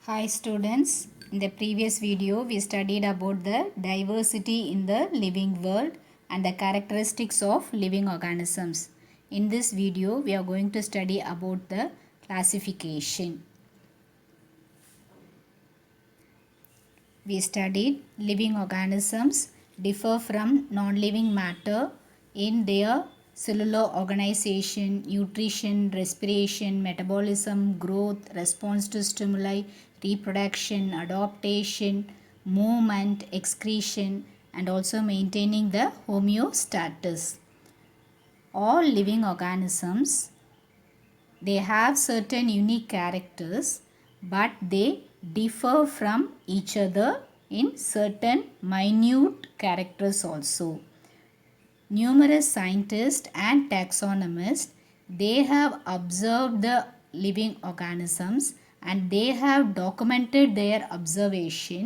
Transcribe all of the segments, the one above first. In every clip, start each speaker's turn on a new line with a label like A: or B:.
A: Hi students, in the previous video we studied about the diversity in the living world and the characteristics of living organisms. In this video we are going to study about the classification. We studied living organisms differ from non-living matter in their cellular organization, nutrition, respiration, metabolism, growth, response to stimuli, reproduction, adaptation, movement, excretion, and also maintaining the homeostasis. All living organisms, they have certain unique characters, but they differ from each other in certain minute characters also. Numerous scientists and taxonomists, they have observed the living organisms and they have documented their observation.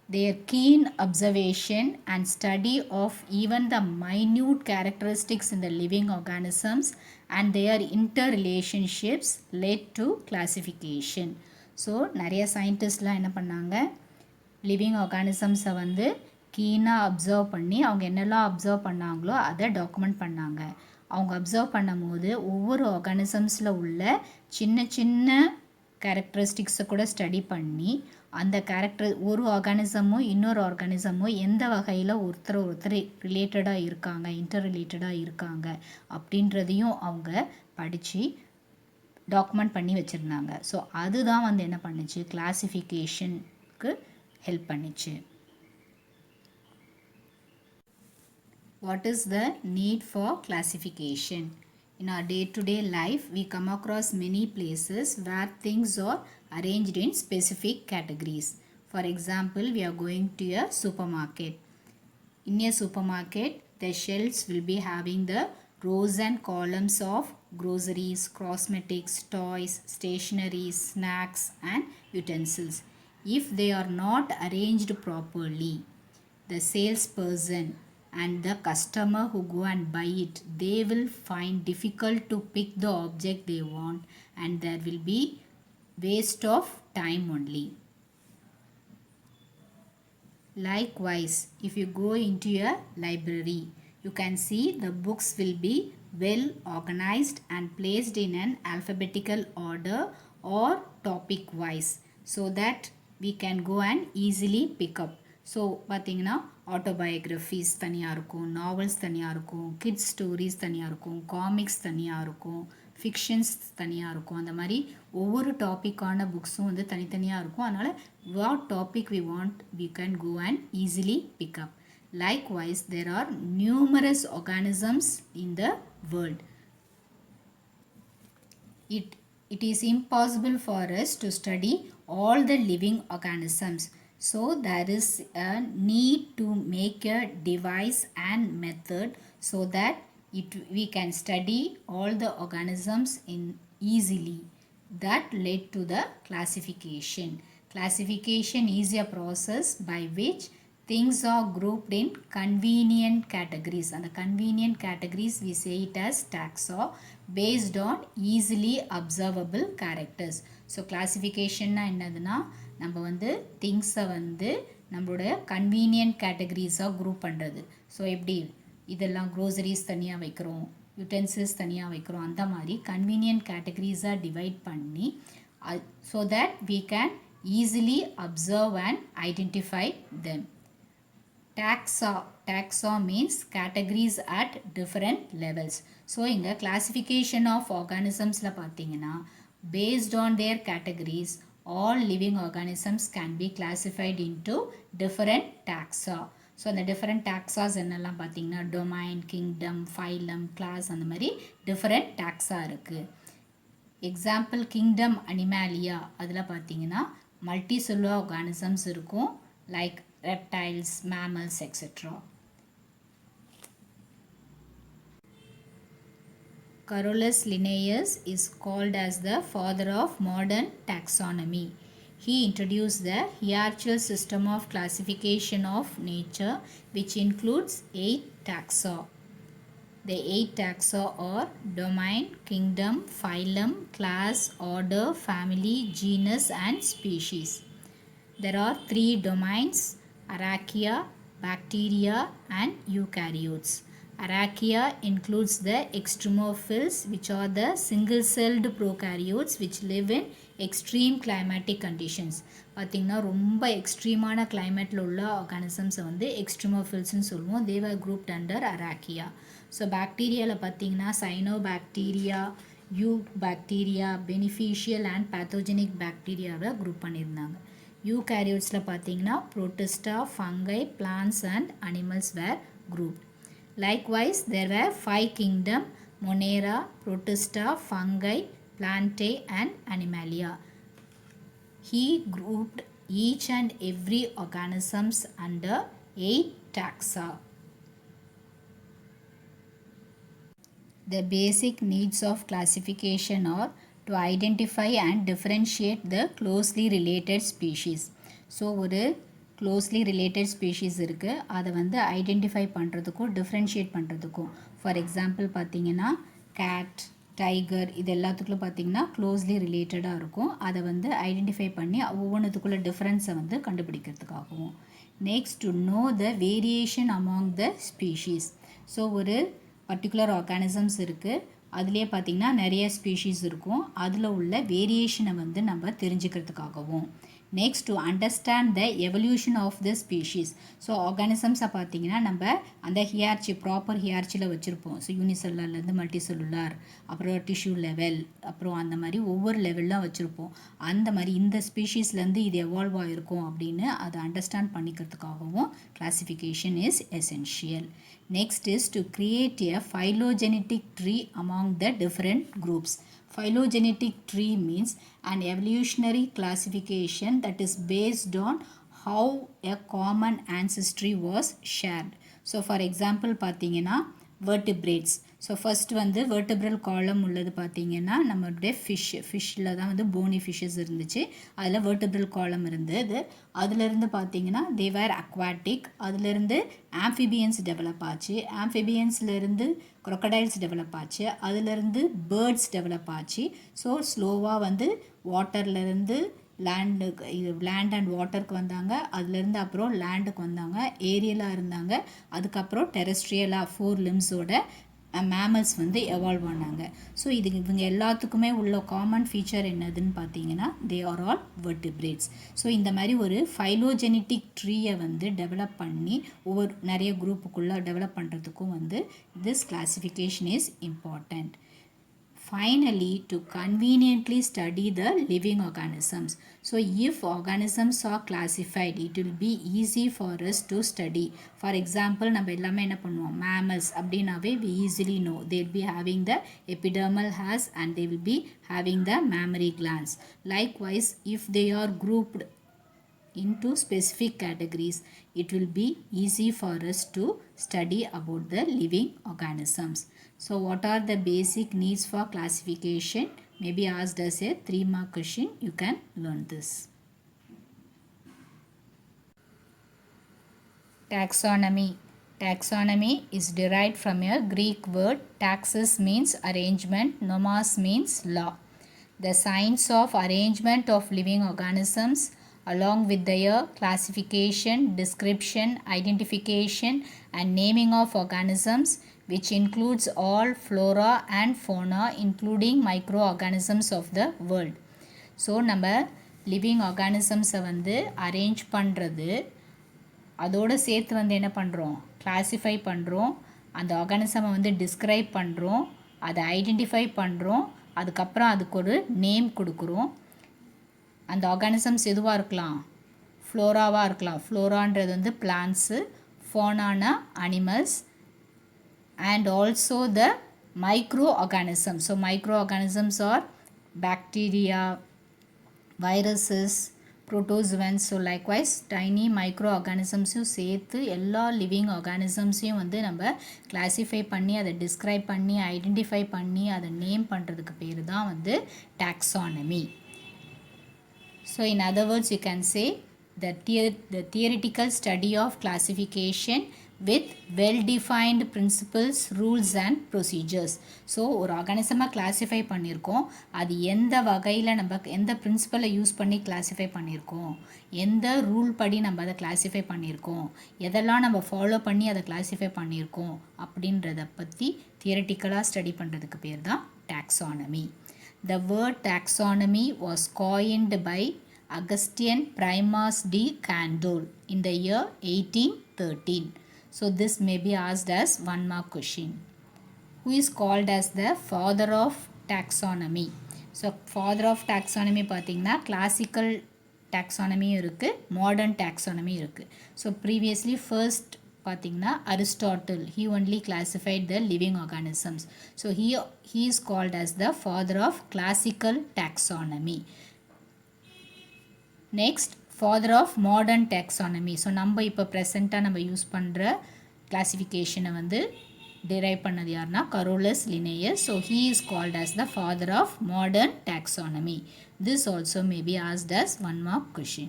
A: Their keen observation and study of even the minute characteristics in the living organisms and their interrelationships led to classification. So நிறைய சயின்டிஸ்ட்லாம் என்ன பண்ணாங்க, living ஆர்கானிசம்ஸை வந்து கீனாக observe பண்ணி அவங்க என்னெல்லாம் observe பண்ணாங்களோ அதை document பண்ணாங்க. அவங்க அப்சர்வ் பண்ணும் போது ஒவ்வொரு ஆர்கானிசம்ஸில் உள்ள சின்ன சின்ன கேரக்டரிஸ்டிக்ஸை கூட ஸ்டடி பண்ணி அந்த ஒரு ஆர்கானிசமும் இன்னொரு ஆர்கானிசமும் எந்த வகையில் ஒருத்தர் ரிலேட்டடாக இருக்காங்க, இன்டர் ரிலேட்டடாக இருக்காங்க அப்படின்றதையும் அவங்க படித்து டாக்குமெண்ட் பண்ணி வச்சுருந்தாங்க. ஸோ அதுதான் வந்து என்ன பண்ணுச்சு, கிளாசிஃபிகேஷனுக்கு ஹெல்ப் பண்ணிச்சு. What is the need for classification? In our day-to-day life, we come across many places where things are arranged in specific categories. For example, we are going to a supermarket. In a supermarket, the shelves will be having the rows and columns of groceries, cosmetics, toys, stationery, snacks, and utensils. If they are not arranged properly, the salesperson and the customer who go and buy it, they will find difficult to pick the object they want, and there will be waste of time only. Likewise, if you go into a library, you can see the books will be well organized and placed in an alphabetical order or topic wise, so that we can go and easily pick up. So பார்த்திங்கன்னா ஆட்டோபயோக்ரஃபிஸ் தனியாக இருக்கும், novels தனியாக இருக்கும், kids stories தனியாக இருக்கும், comics தனியாக இருக்கும், fictions தனியாக இருக்கும். அந்த மாதிரி ஒவ்வொரு டாப்பிக்கான புக்ஸும் வந்து தனித்தனியாக இருக்கும். அதனால் what topic we want we can go and easily pick up. Likewise, there are numerous organisms in the world. It is impossible for us to study all the living organisms. So there is a need to make a device and method so that we can study all the organisms in easily. That led to the classification. Classification is a process by which things are grouped in convenient categories, and the convenient categories we say it as taxa based on easily observable characters. So கிளாசிஃபிகேஷன்னா என்னதுன்னா, நம்ம வந்து திங்ஸை வந்து நம்மளோட convenient கேட்டகரிஸாக group பண்ணுறது. So எப்படி இதெல்லாம் க்ரோசரிஸ் தனியாக வைக்கிறோம், யூட்டென்சில்ஸ் தனியாக வைக்கிறோம், அந்த மாதிரி கன்வீனியன்ட் கேட்டகரிஸாக டிவைட் பண்ணி so that we can easily observe and identify them. Taxa means categories at different levels. So இங்கே கிளாசிஃபிகேஷன் ஆஃப் ஆர்கானிசம்ஸில் பார்த்தீங்கன்னா, based on their categories, all living organisms can be classified into different taxa. So அந்த different டாக்ஸாஸ் என்னெல்லாம் பார்த்தீங்கன்னா, domain, kingdom, phylum, class, அந்த மாதிரி different டாக்ஸா இருக்குது. Example kingdom Animalia, அதில் பார்த்தீங்கன்னா மல்டி செல்லுலர் ஆர்கானிசம்ஸ் இருக்கும், like reptiles, mammals, etcetera. Carolus Linnaeus is called as the father of modern taxonomy. He introduced the hierarchical system of classification of nature, which includes 8 taxa. The 8 taxa are domain, kingdom, phylum, class, order, family, genus and species. There are 3 domains: Archaea, bacteria and eukaryotes. Archaea includes the extremophils, which are the single-celled prokaryotes which live in extreme climatic conditions. பார்த்திங்கன்னா ரொம்ப எக்ஸ்ட்ரீமான கிளைமேட்டில் உள்ள ஆர்கானிசம்ஸை வந்து எக்ஸ்ட்ரிமோஃபில்ஸ்னு சொல்லுவோம். they were grouped under Archaea. So பாக்டீரியாவில் பார்த்திங்கன்னா cyanobacteria, eubacteria, beneficial and pathogenic பாக்டீரியாவை group பண்ணியிருந்தாங்க. யூகேரியோட்ஸில் பார்த்தீங்கன்னா protista, fungi, plants and animals were grouped. Likewise, there were 5 kingdom: Monera, protista, fungi, plantae and animalia. He grouped each and every organisms under 8 taxa. The basic needs of classification are to identify and differentiate the closely related species. So ஒரு closely related species இருக்குது, அதை வந்து identify பண்ணுறதுக்கும் differentiate பண்ணுறதுக்கும். For example பார்த்தீங்கன்னா gate, tiger, இது எல்லாத்துக்குள்ள பார்த்தீங்கன்னா closely ரிலேட்டடாக இருக்கும். அதை வந்து ஐடென்டிஃபை பண்ணி ஒவ்வொன்றுத்துக்குள்ள டிஃப்ரென்ஸை வந்து கண்டுபிடிக்கிறதுக்காகவும். Next, to know the variation among the species. So ஒரு பர்டிகுலர் ஆர்கானிசம்ஸ் இருக்குது, அதுலேயே பார்த்திங்கன்னா நிறைய ஸ்பீஷீஸ் இருக்கும், அதில் உள்ள வேரியேஷனை வந்து நம்ம தெரிஞ்சுக்கிறதுக்காகவும். Next, to understand the evolution of the species. So ஆர்கானிசம்ஸை பார்த்திங்கன்னா நம்ம அந்த ஹியார்ச்சி, ப்ராப்பர் ஹியார்ச்சியில் வச்சுருப்போம். ஸோ யூனிசெல்லுலர்லேருந்து மல்டி செல்லுலார், அப்புறம் டிஷ்யூ லெவல், அப்புறம் அந்த மாதிரி ஒவ்வொரு லெவல்லாம் வச்சுருப்போம். அந்த மாதிரி இந்த ஸ்பீஷீஸ்லேருந்து இது எவால்வ் ஆகிருக்கும் அப்படின்னு அதை அண்டர்ஸ்டாண்ட் பண்ணிக்கிறதுக்காகவும் classification is essential. Next is to create a phylogenetic tree among the different groups. Phylogenetic tree means an evolutionary classification that is based on how a common ancestry was shared. So for example பார்த்தீங்கன்னா vertebrates. So first வந்து வெர்டபிரல் காலம் உள்ளது பார்த்திங்கன்னா நம்மளுடைய ஃபிஷ்ஷில் தான் வந்து Fani fishes இருந்துச்சு. அதில் வெர்டபிரல் காலம் இருந்தது. அதிலிருந்து பார்த்திங்கன்னா தேவர் அக்வாட்டிக், அதிலிருந்து ஆம்ஃபிபியன்ஸ் டெவலப் ஆச்சு, ஆம்ஃபிபியன்ஸ்லேருந்து க்ரொக்கடைல்ஸ் டெவலப் ஆச்சு, அதிலிருந்து பேர்ட்ஸ் டெவலப் ஆச்சு. ஸோ ஸ்லோவாக வந்து வாட்டர்லேருந்து லேண்ட் அண்ட் வாட்டருக்கு வந்தாங்க, அதுலேருந்து அப்புறம் லேண்டுக்கு வந்தாங்க, ஏரியலாக இருந்தாங்க, அதுக்கப்புறம் டெரெஸ்ட்ரியலாக 4 லிம்ஸோட மேமல்ஸ் வந்து எவால்வ் ஆனாங்க. ஸோ இவங்க எல்லாத்துக்குமே உள்ள காமன் ஃபீச்சர் என்னதுன்னு பார்த்தீங்கன்னா they are all vertebrates. So இந்த மாதிரி ஒரு ஃபைலோஜெனட்டிக் ட்ரீயை வந்து டெவலப் பண்ணி ஒவ்வொரு நிறைய குரூப்புக்குள்ளே டெவலப் பண்ணுறதுக்கும் வந்து this classification is important. Finally, to conveniently study the living organisms. So if organisms are classified, it will be easy for us to study. For example, நம்ம எல்லாமே என்ன பண்ணுவோம், mammals அப்படின்னாவே we easily know they will be having the epidermal hairs and they will be having the mammary glands. Likewise, if they are grouped into specific categories, it will be easy for us to study about the living organisms. So what are the basic needs for classification? Maybe asked as a 3-mark question. You can learn this. Taxonomy. Taxonomy is derived from a Greek word. Taxis means arrangement, nomos means law. The science of arrangement of living organisms along with their classification, description, identification and naming of organisms, which includes all flora and fauna including microorganisms of the world. So நம்ம living ஆர்கானிசம்ஸை வந்து arrange பண்ணுறது, அதோடு சேர்த்து வந்து என்ன பண்ணுறோம், classify பண்ணுறோம், அந்த ஆர்கானிசமை வந்து டிஸ்கிரைப் பண்ணுறோம், அதை ஐடென்டிஃபை பண்ணுறோம், அதுக்கப்புறம் அதுக்கு ஒரு நேம் கொடுக்குறோம். அந்த ஆர்கானிசம்ஸ் எதுவாக இருக்கலாம், ஃப்ளோராவாக இருக்கலாம். ஃப்ளோரான்றது வந்து பிளான்ட்ஸு, ஃபோனானா animals, and also the microorganisms. So microorganisms are bacteria, viruses, protozoans. So likewise tiny microorganisms சேர்த்து எல்லா லிவிங் ஆர்கானிசம்ஸையும் வந்து நம்ம கிளாஸிஃபை பண்ணி அதை டிஸ்கிரைப் பண்ணி ஐடென்டிஃபை பண்ணி அதை நேம் பண்ணுறதுக்கு பேர் தான் வந்து taxonomy. So in other words you can say the theoretical study of classification with well-defined principles, rules and procedures. So ஒரு ஆர்கானிசமாக கிளாஸிஃபை பண்ணியிருக்கோம். அது எந்த வகையில் நம்ம எந்த பிரின்சிபலை யூஸ் பண்ணி கிளாஸிஃபை பண்ணியிருக்கோம், எந்த ரூல் படி நம்ம அதை கிளாஸிஃபை பண்ணியிருக்கோம், எதெல்லாம் நம்ம ஃபாலோ பண்ணி அதை கிளாஸிஃபை பண்ணியிருக்கோம் அப்படின்றத பற்றி தியரட்டிக்கலாக ஸ்டடி பண்ணுறதுக்கு பேர் தான் taxonomy. The word taxonomy was coined by Augustin Primus de Candolle in the year 1813. So this may be asked as one mark question. Who is called as the father of taxonomy? So father of taxonomy பார்த்தீங்கன்னா classical taxonomy இருக்குது, modern taxonomy இருக்குது. So previously first பார்த்தீங்கன்னா Aristotle, he only classified the living organisms. So he is called as the father of classical taxonomy. Next, father of modern taxonomy. So நம்ம இப்போ ப்ரெசண்ட்டாக நம்ம use பண்ணுற கிளாசிஃபிகேஷனை வந்து derive பண்ணது யாருன்னா Carolus Linnaeus. So he is called as the father of modern taxonomy. This also may be asked as one mark question.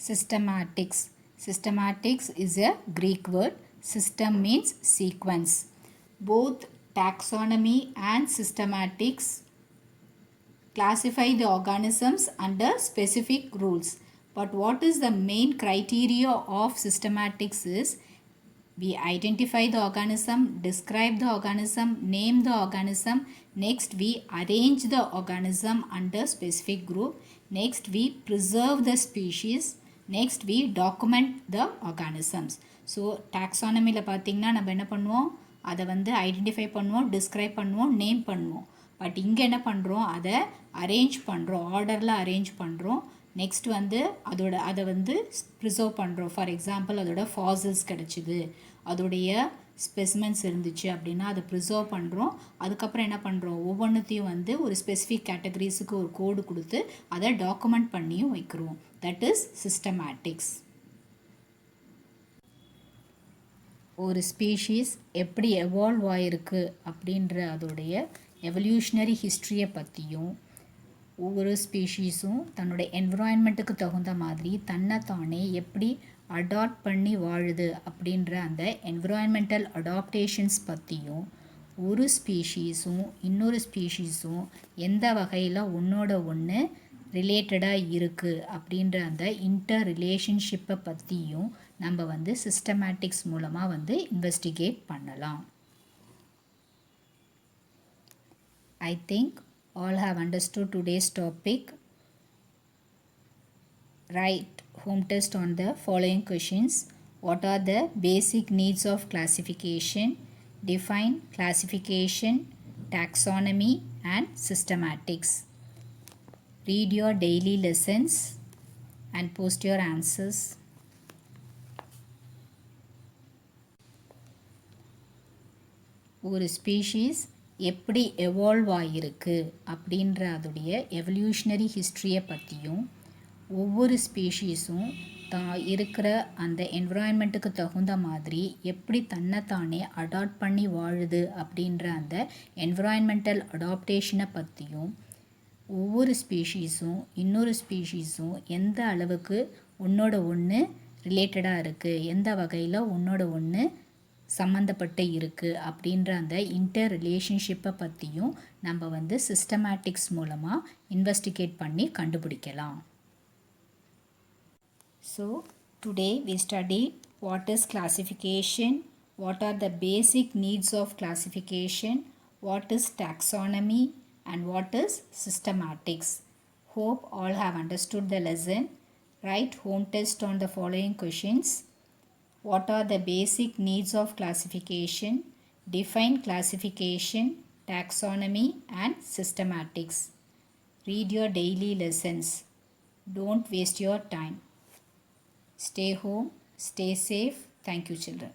A: Systematics. Systematics is a Greek word. System means sequence. Both taxonomy and systematics classify the organisms under specific rules. But what is the main criteria of systematics is we identify the organism, describe the organism, name the organism. Next, we arrange the organism under specific group. Next, we preserve the species. Next, we document the organisms. So, taxonomy la பார்த்தீங்கன்னா நம்ம என்ன பண்ணுவோம், அதை வந்து identify பண்ணுவோம், describe பண்ணுவோம், name பண்ணுவோம். But இங்கே என்ன பண்ணுறோம், அதை அரேஞ்ச் பண்ணுறோம், ஆர்டரில் அரேஞ்ச் பண்ணுறோம். நெக்ஸ்ட் வந்து அதை வந்து ப்ரிசர்வ் பண்ணுறோம். ஃபார் எக்ஸாம்பிள் அதோட ஃபாசில்ஸ் கிடச்சிது, அதோடைய ஸ்பெசிமென்ஸ் இருந்துச்சு அப்படின்னா அதை ப்ரிசர்வ் பண்ணுறோம். அதுக்கப்புறம் என்ன பண்ணுறோம், ஒவ்வொன்றுத்தையும் வந்து ஒரு ஸ்பெசிஃபிக் கேட்டகரிஸுக்கு ஒரு கோடு கொடுத்து அதை டாக்குமெண்ட் பண்ணியும் வைக்கிறோம். That is systematics. ஒரு ஸ்பீஷீஸ் எப்படி எவால்வ் ஆகிருக்கு அப்படின்ற அதோடைய எவல்யூஷனரி ஹிஸ்ட்ரியை பற்றியும், ஒவ்வொரு ஸ்பீஷீஸும் தன்னோட என்விரான்மெண்ட்டுக்கு தகுந்த மாதிரி தன்னைத்தானே எப்படி அடாப்ட் பண்ணி வாழுது அப்படின்ற அந்த என்விரான்மெண்டல் அடாப்டேஷன்ஸ் பற்றியும், ஒரு ஸ்பீஷீஸும் இன்னொரு ஸ்பீஷீஸும் எந்த வகையில் ஒன்றோட ஒன்று ரிலேட்டடாக இருக்குது அப்படின்ற அந்த இன்டர் ரிலேஷன்ஷிப்பை பற்றியும் நம்ம வந்து சிஸ்டமேட்டிக்ஸ் மூலமாக வந்து இன்வெஸ்டிகேட் பண்ணலாம். I think all have understood today's topic. Write home test on the following questions. What are the basic needs of classification? Define classification, taxonomy and systematics. Read your daily lessons and post your answers. ஒரு species எப்படி evolve ஆகிருக்கு அப்படின்ற அதோடைய evolutionary ஹிஸ்ட்ரியை பற்றியும், ஒவ்வொரு ஸ்பீஷீஸும் இருக்கிற அந்த என்விரான்மெண்ட்டுக்கு தகுந்த மாதிரி எப்படி தன்னைத்தானே அடாப்ட் பண்ணி வாழுது அப்படின்ற அந்த என்விரான்மெண்டல் அடாப்டேஷனை பற்றியும், ஒவ்வொரு ஸ்பீஷீஸும் இன்னொரு ஸ்பீஷீஸும் எந்த அளவுக்கு ஒன்றோட ஒன்று ரிலேட்டடாக இருக்குது, எந்த வகையில் ஒன்றோட ஒன்று சம்மந்தப்பட்டு இருக்குது அப்படின்ற அந்த இன்டர் ரிலேஷன்ஷிப்பை பற்றியும் நம்ம வந்து சிஸ்டமேட்டிக்ஸ் மூலமாக இன்வெஸ்டிகேட் பண்ணி கண்டுபிடிக்கலாம். So today we studied what is classification, what are the basic needs of classification, what is taxonomy and what is systematics. Hope all have understood the lesson. Write home test on the following questions. What are the basic needs of classification? Define classification, taxonomy and systematics. Read your daily lessons. Don't waste your time. Stay home, stay safe. Thank you, children.